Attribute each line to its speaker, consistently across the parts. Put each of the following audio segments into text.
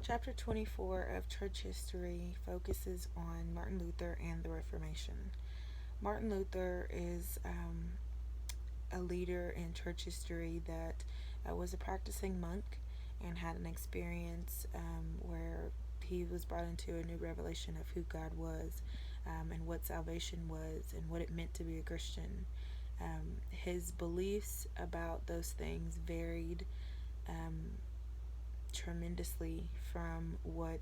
Speaker 1: Chapter 24 of Church History focuses on Martin Luther and the Reformation. Martin Luther is a leader in church history that was a practicing monk and had an experience where he was brought into a new revelation of who God was, and what salvation was and what it meant to be a Christian. His beliefs about those things varied um, tremendously from what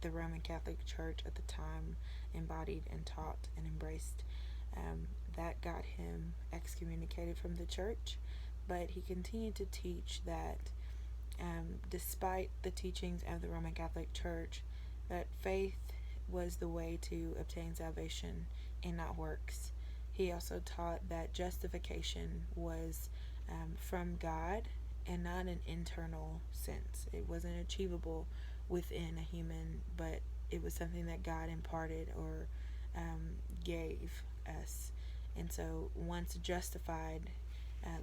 Speaker 1: the Roman Catholic Church at the time embodied and taught and embraced. That got him excommunicated from the church, but he continued to teach that, despite the teachings of the Roman Catholic Church, that faith was the way to obtain salvation and not works. He also taught that justification was from God and not an internal sense. It wasn't achievable within a human, but it was something that God imparted or gave us. And so, once justified,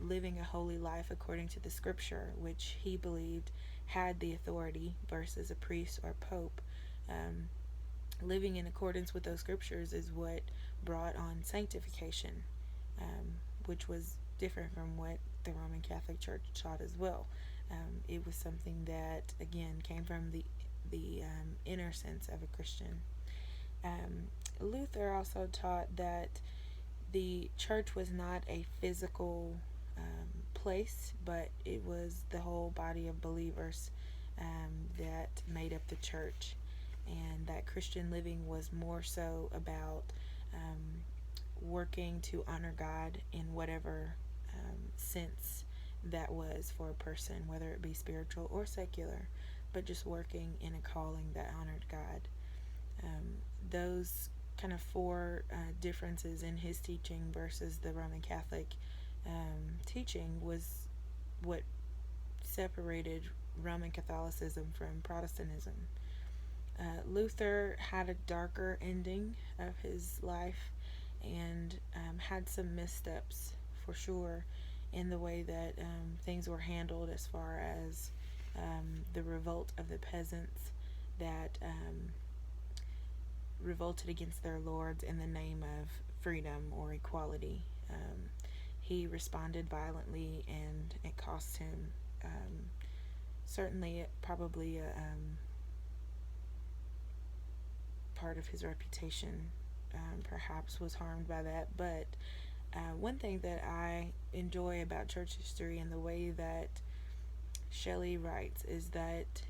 Speaker 1: living a holy life according to the scripture, which he believed had the authority versus a priest or pope, um, living in accordance with those scriptures is what brought on sanctification, which was different from what the Roman Catholic Church taught as well. It was something that, again, came from the inner sense of a Christian. Luther also taught that the church was not a physical place, but it was the whole body of believers that made up the church, and that Christian living was more so about working to honor God in whatever sense that was for a person, whether it be spiritual or secular, but just working in a calling that honored God. Those kind of four differences in his teaching versus the Roman Catholic teaching was what separated Roman Catholicism from Protestantism. Luther had a darker ending of his life and had some missteps for sure in the way that things were handled, as far as the revolt of the peasants that revolted against their lords in the name of freedom or equality. He responded violently, and it cost him, certainly, probably a part of his reputation perhaps was harmed by that. But one thing that I enjoy about church history and the way that Shelley writes is that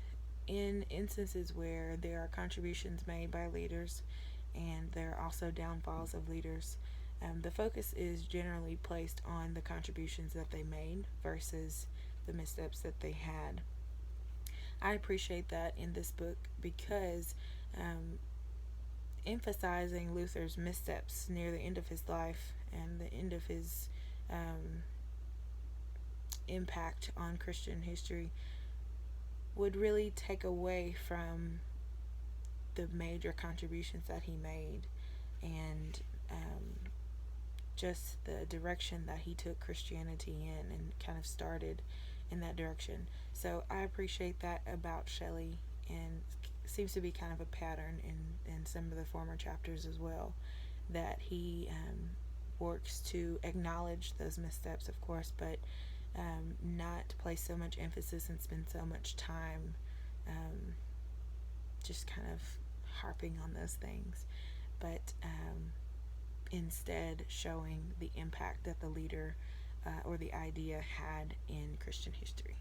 Speaker 1: in instances where there are contributions made by leaders and there are also downfalls of leaders, the focus is generally placed on the contributions that they made versus the missteps that they had. I appreciate that in this book because emphasizing Luther's missteps near the end of his life and the end of his impact on Christian history would really take away from the major contributions that he made, and just the direction that he took Christianity in and kind of started in that direction. So I appreciate that about Shelley, and seems to be kind of a pattern in some of the former chapters as well, that he works to acknowledge those missteps, of course, but not place so much emphasis and spend so much time just kind of harping on those things, but instead showing the impact that the leader or the idea had in Christian history.